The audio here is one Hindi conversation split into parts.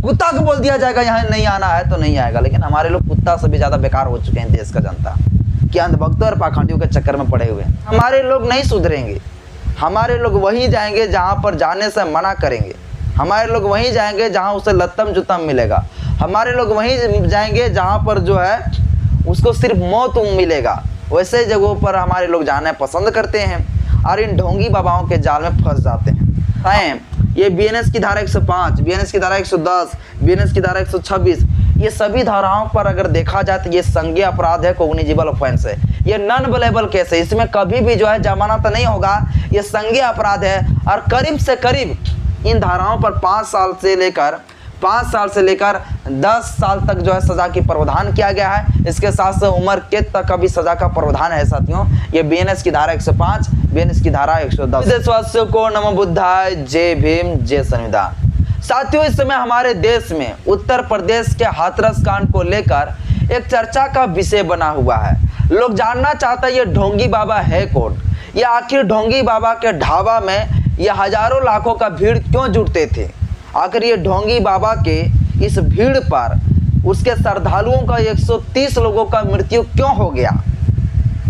कुत्ता को बोल दिया जाएगा यहाँ नहीं आना है तो नहीं आएगा, लेकिन हमारे लोग कुत्ता से भी ज़्यादा बेकार हो चुके हैं देश का जनता, कि अंधभक्तों और पाखंडियों के चक्कर में पड़े हुए हैं। हमारे लोग नहीं सुधरेंगे, हमारे लोग वहीं जाएंगे जहाँ पर जाने से मना करेंगे, हमारे लोग वहीं जाएंगे जहाँ उसे लत्तम जुतम मिलेगा, हमारे लोग वहीं जाएंगे जहाँ पर जो है उसको सिर्फ मौत मिलेगा। वैसे जगहों पर हमारे लोग जाना पसंद करते हैं और इन ढोंगी बाबाओं के जाल में फंस जाते हैं। ये बीएनएस की धारा 105, बीएनएस की धारा 110, बीएनएस की धारा 126, ये सभी धाराओं पर अगर देखा जाए तो ये संज्ञेय अपराध है, कॉग्निजिबल ऑफेंस है, ये नॉन अवेलेबल केस है, इसमें कभी भी जो है जमानत नहीं होगा, ये संज्ञेय अपराध है। और करीब से करीब इन धाराओं पर 5 साल से लेकर 10 साल तक जो है सजा की प्रावधान किया गया है। इसके साथ साथ उम्र कैद तक का भी सजा का प्रावधान है साथियों। ये बीएनएस की धारा 105, बीएनएस की धारा 110। देशवासियों को नमो बुद्धाय, जय भीम, जय संविधान। साथियों, इस समय हमारे देश में उत्तर प्रदेश के हाथरस कांड को लेकर एक चर्चा का विषय बना हुआ है। लोग जानना चाहते हैं ये ढोंगी बाबा है कौन, ये आखिर ढोंगी बाबा के ढाबा में ये हजारों लाखों का भीड़ क्यों जुटते थे, आखिर ये ढोंगी बाबा के इस भीड़ पर उसके श्रद्धालुओं का 130 लोगों का मृत्यु क्यों हो गया,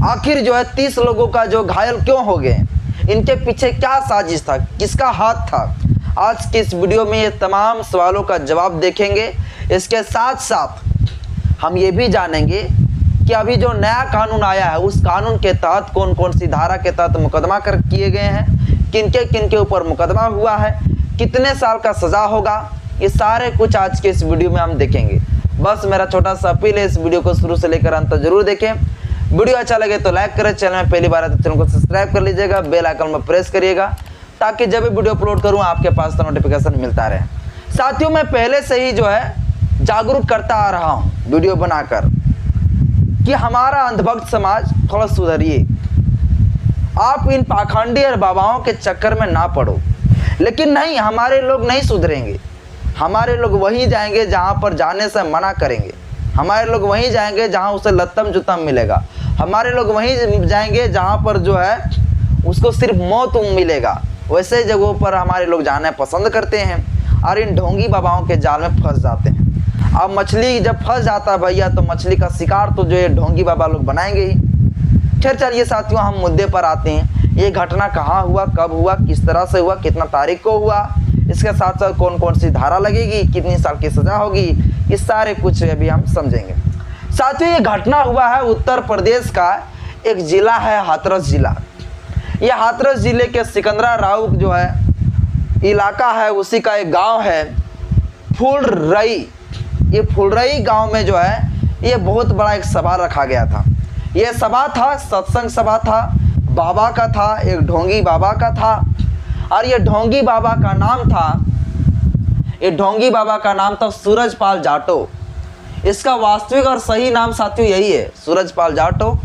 आखिर जो है 30 लोगों का जो घायल क्यों हो गए, इनके पीछे क्या साजिश था, किसका हाथ था। आज के इस वीडियो में ये तमाम सवालों का जवाब देखेंगे। इसके साथ साथ हम ये भी जानेंगे कि अभी जो नया कानून आया है उस कानून के तहत कौन कौन सी धारा के तहत मुकदमा किए गए हैं, किनके ऊपर मुकदमा हुआ है, कितने साल का सजा होगा, ये सारे कुछ आज के इस वीडियो में हम देखेंगे। बस मेरा छोटा सा अपील है, इस वीडियो को शुरू से लेकर अंत तक जरूर देखें। वीडियो अच्छा लगे तो लाइक करें, चैनल में पहली बार है तो चैनल को सब्सक्राइब कर लीजिएगा, बेल आइकन में प्रेस करिएगा ताकि जब भी वीडियो अपलोड करूँ आपके पास तो नोटिफिकेशन मिलता रहे। साथियों, मैं पहले से ही जो है जागरूक करता आ रहा हूँ वीडियो बनाकर कि हमारा अंधभक्त समाज थोड़ा सुधरिए, आप इन पाखंडी और बाबाओं के चक्कर में ना पड़ो। लेकिन नहीं, हमारे लोग नहीं सुधरेंगे, हमारे लोग वहीं जाएंगे जहाँ पर जाने से मना करेंगे, हमारे लोग वहीं जाएंगे जहाँ उसे लत्तम जुतम मिलेगा, हमारे लोग वहीं जाएंगे जहाँ पर जो है उसको सिर्फ मौत मिलेगा। वैसे जगहों पर हमारे लोग जाना पसंद करते हैं और इन ढोंगी बाबाओं के जाल में फंस जाते हैं। अब मछली जब फंस जाता है भैया तो मछली का शिकार तो जो ये ढोंगी बाबा लोग बनाएंगे ही। खैर चलिए साथियों, हम मुद्दे पर आते हैं। ये घटना कहाँ हुआ, कब हुआ, किस तरह से हुआ, कितना तारीख को हुआ, इसके साथ साथ कौन कौन सी धारा लगेगी, कितनी साल की सजा होगी, ये सारे कुछ अभी हम समझेंगे। साथियों, ये घटना हुआ है उत्तर प्रदेश का एक जिला है हाथरस जिला। ये हाथरस जिले के सिकंदरा राव जो है इलाका है, उसी का एक गांव है फुलरई। ये फुलरई गांव में जो है ये बहुत बड़ा एक सभा रखा गया था। ये सभा था, सत्संग सभा था, बाबा का था, एक ढोंगी बाबा का था। और ये ढोंगी बाबा का नाम था, ये ढोंगी बाबा का नाम था सूरजपाल जाटो। इसका वास्तविक और सही नाम साथियों यही है, सूरजपाल जाटो।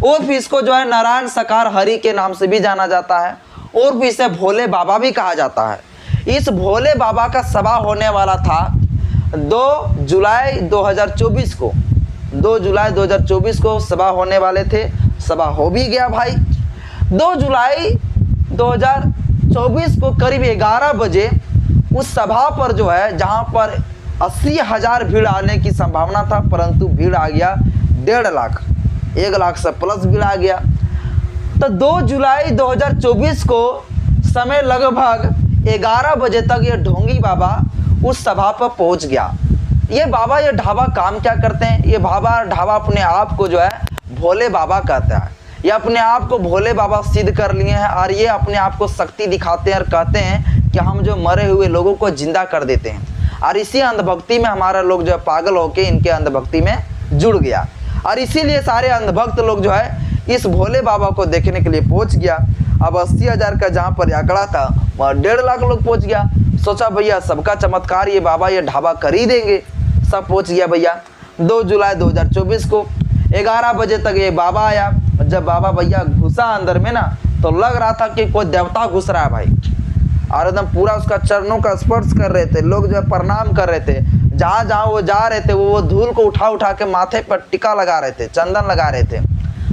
उर्फ इसको जो है नारायण सकार हरि के नाम से भी जाना जाता है, उर्फ इसे भोले बाबा भी कहा जाता है। इस भोले बाबा का सभा होने वाला था 2 जुलाई 2024 को। 2 जुलाई 2024 को सभा होने वाले थे, सभा हो भी गया भाई। 2 जुलाई 2024 को करीब 11 बजे उस सभा पर जो है जहां पर 80,000 भीड़ आने की संभावना था, परंतु भीड़ आ गया 1.5 लाख, 1 लाख से प्लस भीड़ आ गया। तो 2 जुलाई 2024 को समय लगभग 11 बजे तक ये ढोंगी बाबा उस सभा पर पहुंच गया। ये बाबा, ये ढाबा काम क्या करते हैं, ये बाबा ढाबा अपने आप को जो है भोले बाबा कहता है, ये अपने आप को भोले बाबा सिद्ध कर लिए हैं और ये अपने आप को शक्ति दिखाते हैं और कहते हैं कि हम जो मरे हुए लोगों को जिंदा कर देते हैं। और इसी अंधभक्ति में हमारा लोग जो है पागल होके इनके अंधभक्ति में जुड़ गया और इसीलिए सारे अंधभक्त लोग जो है इस भोले बाबा को देखने के लिए पहुंच गया। अब 80,000 का जहाँ पर आंकड़ा था वहाँ 1.5 लाख लोग पहुंच गया। सोचा भैया सबका चमत्कार ये बाबा ये ढाबा कर ही देंगे, सब पहुंच गया भैया। 2 जुलाई 2024 को 11 बजे तक ये बाबा आया। जब बाबा भैया घुसा अंदर में ना तो लग रहा था कि कोई देवता घुस रहा है भाई, और एकदम पूरा उसका चरणों का स्पर्श कर रहे थे लोग, जो है प्रणाम कर रहे थे। जहाँ जहाँ वो जा रहे थे वो धूल को उठा उठा के माथे पर टिका लगा रहे थे, चंदन लगा रहे थे।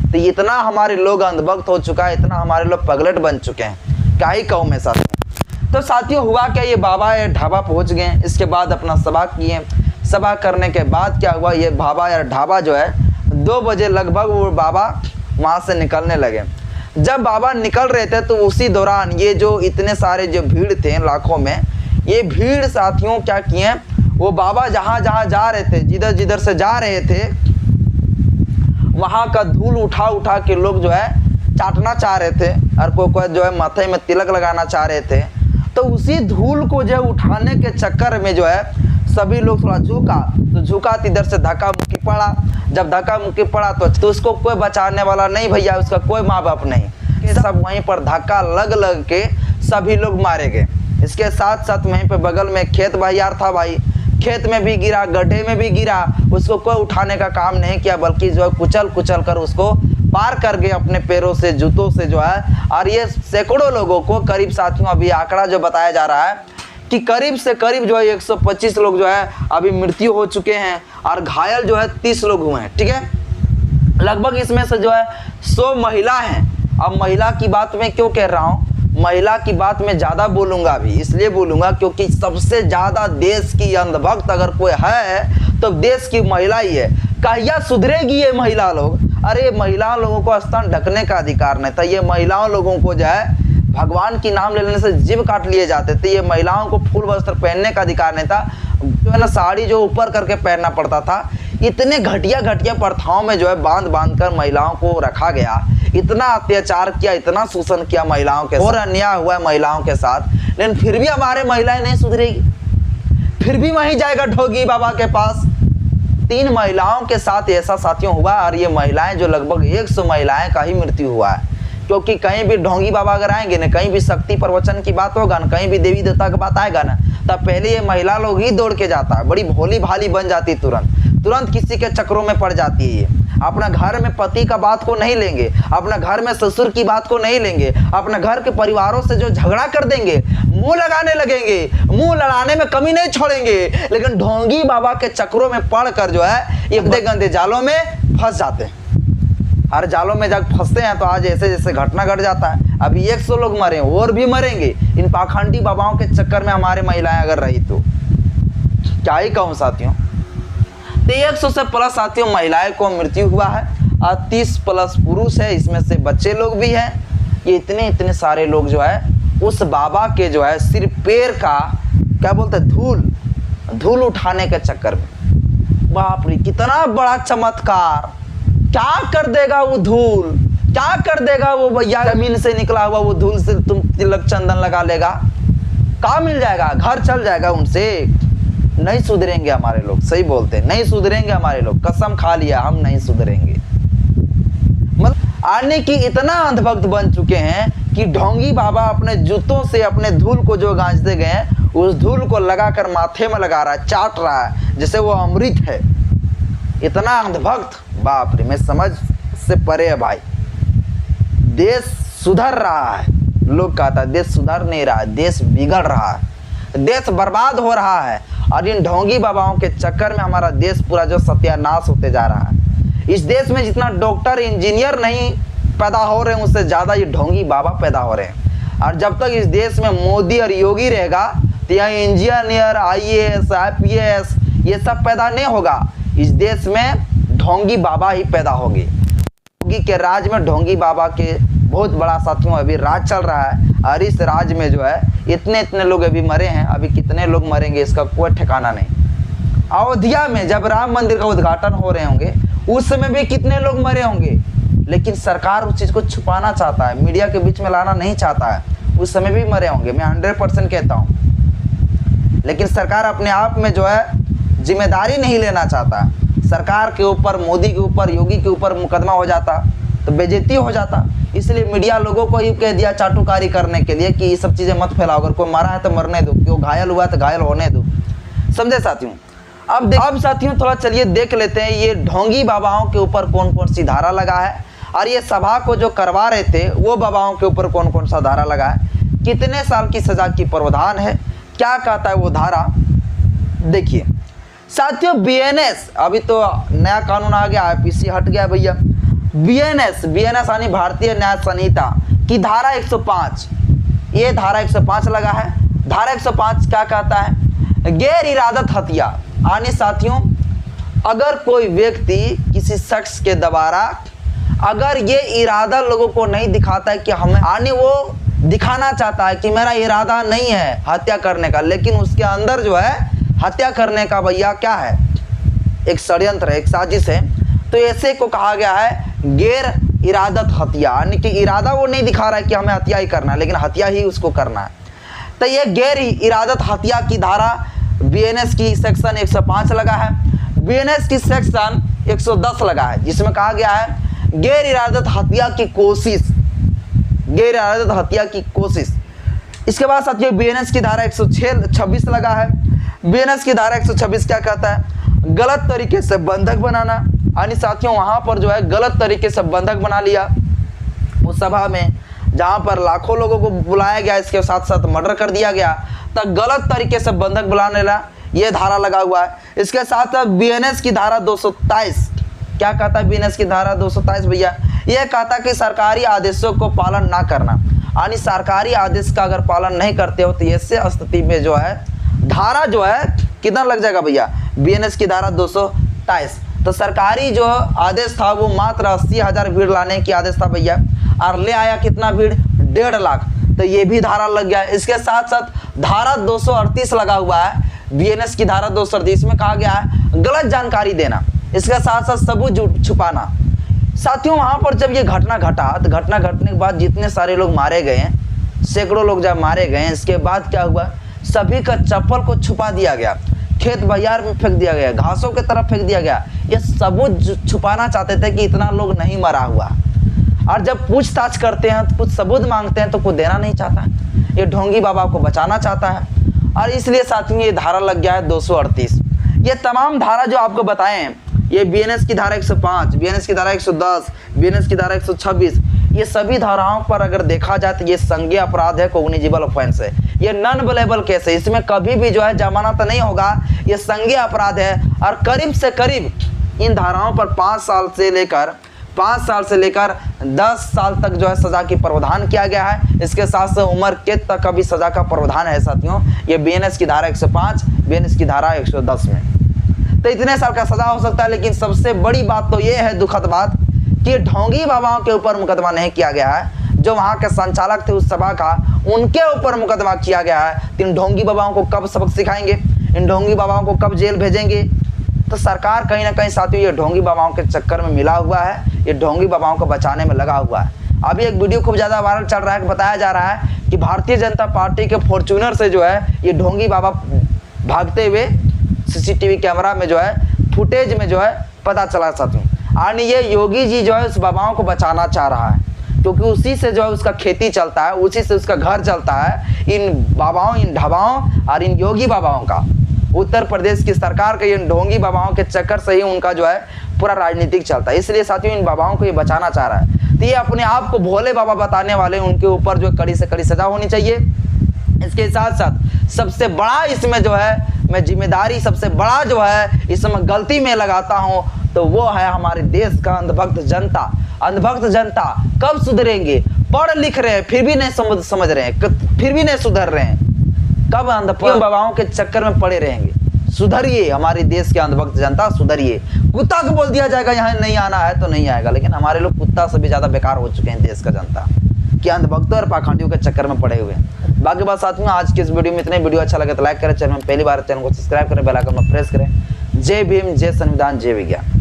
तो इतना हमारे लोग अंधभक्त हो चुका है, इतना हमारे लोग पगलेट बन चुके हैं, क्या ही कहूँ मैं साथ। तो साथियों हुआ क्या, ये बाबा ये ढाबा पहुंच गए। इसके बाद अपना सभा किए। सभा करने के बाद क्या हुआ, ये बाबा या ढाबा जो है 2 बजे लगभग वो बाबा वहाँ से निकलने लगे। जब बाबा निकल रहे थे तो उसी दौरान ये जो इतने सारे जो भीड़ थे लाखों में, ये भीड़ साथियों क्या किए, वो बाबा जहाँ जहाँ जा रहे थे, जिधर जिधर से जा रहे थे, वहाँ का धूल उठा उठा के लोग जो है चाटना चाह रहे थे और कोई जो है माथे में तिलक लगाना चाह रहे थे। तो उसी धूल को जो उठाने के चक्कर में जो है सभी लोग थोड़ा झुका, तो झुका तो इधर से धक्का मुक्की पड़ा। जब धक्का मुक्की पड़ा तो उसको कोई बचाने वाला नहीं भैया, उसका कोई माँ बाप नहीं, सब वहीं पर धक्का लग लग के सभी लोग मारे गए। इसके साथ साथ वहीं पे बगल में खेत बाजार था भाई, खेत में भी गिरा, गड्ढे में भी गिरा, उसको कोई उठाने का काम नहीं किया, बल्कि जो है कुचल कुचल कर उसको पार कर गए अपने पैरों से, जूतों से जो है। और ये सैकड़ों लोगों को, करीब साथियों अभी आंकड़ा जो बताया जा रहा है कि करीब से करीब जो है 125 लोग जो है अभी मृत्यु हो चुके हैं और घायल जो है 30 लोग हुए हैं, ठीक है। लगभग इसमें से जो है 100 महिला हैं। अब महिला की बात मैं क्यों कह रहा हूँ, महिला की बात मैं ज़्यादा बोलूँगा, अभी इसलिए बोलूँगा क्योंकि सबसे ज़्यादा देश की अंधभक्त अगर कोई है तो देश की महिला ही है। कहिया सुधरेगी ये महिला लोग? अरे महिला लोगों को स्तन ढकने का अधिकार नहीं था, ये महिलाओं लोगों को जो है भगवान की नाम लेने से जीव काट लिए जाते थे, ये महिलाओं को फूल वस्त्र पहनने का अधिकार नहीं था, जो है ना साड़ी जो ऊपर करके पहनना पड़ता था। इतने घटिया घटिया प्रथाओं में जो है बांध बांध कर महिलाओं को रखा गया, इतना अत्याचार किया, इतना शोषण किया महिलाओं के साथ, और अन्याय हुआ महिलाओं के साथ। लेकिन फिर भी हमारे महिलाएं नहीं सुधरेगी, फिर भी वहीं जाएगा ढोगी बाबा के पास। 3 महिलाओं के साथ ऐसा साथियों हुआ और ये महिलाएं जो लगभग 100 महिलाएं का ही मृत्यु हुआ है, क्योंकि कहीं भी ढोंगी बाबा अगर आएंगे ना, कहीं भी शक्ति प्रवचन की बात होगा ना, कहीं भी देवी देवता की बात आएगा ना, तब पहले ये महिला लोग ही दौड़ के जाता है, बड़ी भोली भाली बन जाती है, तुरंत किसी के चक्रों में पड़ जाती है। ये अपना घर में पति का बात को नहीं लेंगे, अपना घर में ससुर की बात को नहीं लेंगे, अपना घर के परिवारों से जो झगड़ा कर देंगे, मुंह लगाने लगेंगे, मुंह लड़ाने में कमी नहीं छोड़ेंगे। लेकिन ढोंगी बाबा के चक्रों में पड़कर जो है ये गंदे गंदे जालों में फंस जाते हैं। हर जालों में जब फंसते हैं तो आज ऐसे जैसे घटना घट जाता है। अभी 100 लोग मरे, और भी मरेंगे इन पाखंडी बाबाओं के चक्कर में हमारे महिलाएं अगर रही तो क्या ही कहूँ साथियों। तो 100 से प्लस साथियों महिलाएं को मृत्यु हुआ है और 30 प्लस पुरुष है, इसमें से बच्चे लोग भी हैं। ये इतने सारे लोग जो है उस बाबा के जो है सिर पैर का क्या बोलते धूल उठाने के चक्कर में, बाप रे कितना बड़ा चमत्कार। क्या कर देगा वो धूल, क्या कर देगा वो भैया, जमीन से निकला हुआ वो धूल से तुम तिलक चंदन लगा लेगा, कहाँ मिल जाएगा, घर चल जाएगा उनसे। नहीं सुधरेंगे हमारे लोग, सही बोलते हैं, नहीं सुधरेंगे हमारे लोग, कसम खा लिया हम नहीं सुधरेंगे। मतलब आने की इतना अंधभक्त बन चुके हैं कि ढोंगी बाबा अपने जूतों से अपने धूल को जो गांजते गए हैं, उस धूल को लगाकर माथे में लगा रहा है, चाट रहा है जैसे वो अमृत है। इतना अंधभक्त, बाप रे, मैं समझ से परे है भाई। देश सुधर रहा है, लोग कहता है देश सुधर नहीं रहा है, देश बिगड़ रहा है, देश बर्बाद हो रहा है। और इन ढोंगी बाबाओं के चक्कर में हमारा देश पूरा जो सत्यानाश होते जा रहा है। इस देश में जितना डॉक्टर इंजीनियर नहीं पैदा हो रहे हैं, उससे ज़्यादा ये ढोंगी बाबा पैदा हो रहे हैं। और जब तक इस देश में मोदी और योगी रहेगा तो यहाँ इंजीनियर, IAS, IPS ये सब पैदा नहीं होगा। इस देश में ढोंगी बाबा ही पैदा होंगे। योगी के राज में ढोंगी बाबा के बहुत बड़ा साथियों अभी राज चल रहा है। और इस राज में जो है इतने लोग अभी मरे हैं, अभी कितने लोग मरेंगे इसका कोई ठिकाना नहीं। अयोध्या में जब राम मंदिर का उद्घाटन हो रहे होंगे उस समय भी कितने लोग मरे होंगे, लेकिन सरकार उस चीज़ को छुपाना चाहता है, मीडिया के बीच में लाना नहीं चाहता है। उस समय भी मरे होंगे, मैं 100% कहता हूँ। लेकिन सरकार अपने आप में जो है जिम्मेदारी नहीं लेना चाहता है। सरकार के ऊपर, मोदी के ऊपर, योगी के ऊपर मुकदमा हो जाता तो बेइज्जती हो जाता। इसलिए मीडिया लोगों को ही कह दिया चाटुकारी करने के लिए कि ये सब चीज़ें मत फैलाओ, अगर कोई मरा है तो मरने दो, क्यों घायल हुआ तो घायल होने दो। समझे साथियों। अब साथियों थोड़ा चलिए देख लेते हैं ये ढोंगी बाबाओं के ऊपर कौन कौन सी धारा लगा है, और ये सभा को जो करवा रहे थे वो बाबाओं के ऊपर कौन कौन सा धारा लगा है, कितने साल की सजा की प्रावधान है, क्या कहता है वो धारा। देखिए साथियों, BNS अभी तो नया कानून आ गया, IPC हट गया भैया। BNS यानी भारतीय न्याय संहिता की धारा 105, ये धारा 105 लगा है। धारा 105 क्या कहता है? गैर इरादत हत्या। यानी साथियों, अगर कोई व्यक्ति किसी शख्स के द्वारा अगर ये इरादा लोगों को नहीं दिखाता है कि हमें, यानी वो दिखाना चाहता है कि मेरा इरादा नहीं है हत्या करने का, लेकिन उसके अंदर जो है हत्या करने का भैया क्या है, एक षड्यंत्र है, एक साजिश है, तो ऐसे को कहा गया है गैर इरादत हत्या। यानी कि इरादा वो नहीं दिखा रहा है कि हमें हत्या ही करना है, लेकिन हत्या ही उसको करना है। तो ये गैर इरादत हत्या की धारा बीएनएस की सेक्शन 105 लगा है, बीएनएस की सेक्शन 110 लगा है, जिसमें कहा गया है गैर इरादत हत्या की कोशिश, गैर इरादत हत्या की कोशिश। इसके बाद साथियों बीएनएस की धारा 126 लगा है। बीएनएस की धारा 126 क्या कहता है? गलत तरीके से बंधक बनाना। यानी साथियों वहां पर जो है गलत तरीके से बंधक बना लिया उस सभा में जहां पर लाखों लोगों को बुलाया गया, इसके साथ साथ मर्डर कर दिया गया, तब गलत तरीके से बंधक बुलाने ला ये धारा लगा हुआ है। इसके साथ साथ बीएनएस की धारा 227 क्या कहता है? बीएनएस की धारा 227 भैया यह कहता कि सरकारी आदेशों को पालन ना करना। यानी सरकारी आदेश का अगर पालन नहीं करते हो तो ऐसे स्थिति में जो है धारा जो है कितना लग जाएगा भैया? बीएनएस की धारा 227। तो सरकारी जो आदेश था वो मात्र 80,000 भीड़ लाने की आदेश था भैया, और ले आया कितना भीड़? 1.5 लाख। तो ये भी धारा लग गया। इसके साथ साथ धारा 238 लगा हुआ है, बीएनएस की धारा 238 में कहा गया है गलत जानकारी देना, इसके साथ साथ सबूत छुपाना। साथियों वहां पर जब ये घटना घटा तो घटना घटने के बाद जितने सारे लोग मारे गए हैं, सैकड़ों लोग जब मारे गए, इसके बाद क्या हुआ? सभी का चप्पल को छुपा दिया गया, खेत बहियार में फेंक दिया गया, घासों की तरफ फेंक दिया गया। ये सबूत छुपाना चाहते थे कि इतना लोग नहीं मरा हुआ। और जब पूछताछ करते हैं तो कुछ सबूत मांगते हैं तो कोई देना नहीं चाहता है। ये ढोंगी बाबा को बचाना चाहता है, और इसलिए साथियों ये धारा लग गया है 238। ये तमाम धारा जो आपको बताए हैं, ये बीएनएस की धारा 105, बीएनएस की धारा 110, बीएनएस की धारा 126, ये सभी धाराओं पर अगर देखा जाए तो ये संज्ञेय अपराध है, कॉग्निजिबल ऑफेंस है, ये नॉन बेलेबल केस है। इसमें कभी भी जो है जमानत नहीं होगा, ये संज्ञेय अपराध है। और करीब से करीब इन धाराओं पर 5 साल से लेकर 10 साल तक जो है सजा की प्रावधान किया गया है। इसके साथ साथ उम्र कैद तक का भी सजा का प्रावधान है साथियों, ये बीएनएस की धारा 105, बीएनएस की धारा 110 में। तो इतने साल का सजा हो सकता है, लेकिन सबसे बड़ी बात तो ये है, दुखद बात, कि ढोंगी बाबाओं के ऊपर मुकदमा नहीं किया गया है। जो वहां के संचालक थे उस सभा का, उनके ऊपर मुकदमा किया गया है। इन ढोंगी बाबाओं को कब सबक सिखाएंगे, इन ढोंगी बाबाओं को कब जेल भेजेंगे? तो सरकार कहीं ना कहीं साथियों ये ढोंगी बाबाओं के चक्कर में मिला हुआ है, ये ढोंगी बाबाओं को बचाने में लगा हुआ है। अभी एक वीडियो खूब ज़्यादा वायरल चल रहा है, बताया जा रहा है कि भारतीय जनता पार्टी के फॉर्च्यूनर से जो है ये ढोंगी बाबा भागते हुए सीसीटीवी कैमरा में जो है फुटेज में जो है पता चला साथियों। यानी ये योगी जी जो है उस बाबाओं को बचाना चाह रहा है, क्योंकि उसी से जो है उसका खेती चलता है, उसी से उसका घर चलता है। इन बाबाओं, इन ढबाओं और इन योगी बाबाओं का, उत्तर प्रदेश की सरकार के इन ढोंगी बाबाओं के चक्कर से ही उनका जो है पूरा राजनीतिक चलता है। इसलिए साथियों इन बाबाओं को ये बचाना चाह रहा है। तो ये अपने आप को भोले बाबा बताने वाले, उनके ऊपर जो कड़ी से कड़ी सजा होनी चाहिए। इसके साथ साथ सबसे बड़ा इसमें जो है मैं जिम्मेदारी, सबसे बड़ा जो है इसमें गलती में लगाता हूँ, तो वो है हमारे देश का अंधभक्त जनता। अंधभक्त जनता कब सुधरेंगे? पढ़ लिख रहे हैं फिर भी नहीं समझ रहे हैं, फिर भी नहीं सुधर रहे हैं। कब अंधभक्त बाबाओं के चक्कर में पड़े रहेंगे? सुधरिए, हमारे देश के अंधभक्त जनता सुधरिए। कुत्ता को बोल दिया जाएगा यहाँ नहीं आना है तो नहीं आएगा, लेकिन हमारे लोग कुत्ता से भी ज्यादा बेकार हो चुके हैं देश का जनता, कि अंधभक्तों और पाखंडियों के चक्कर में पड़े हुए हैं। बाकी बात साथियों आज के इस वीडियो में इतने। वीडियो अच्छा लगे तो लाइक करें, चैनल में पहली बार चैनल को सब्सक्राइब करें, बेल आइकन में प्रेस करें। जय भीम, जय संविधान, जय विज्ञान।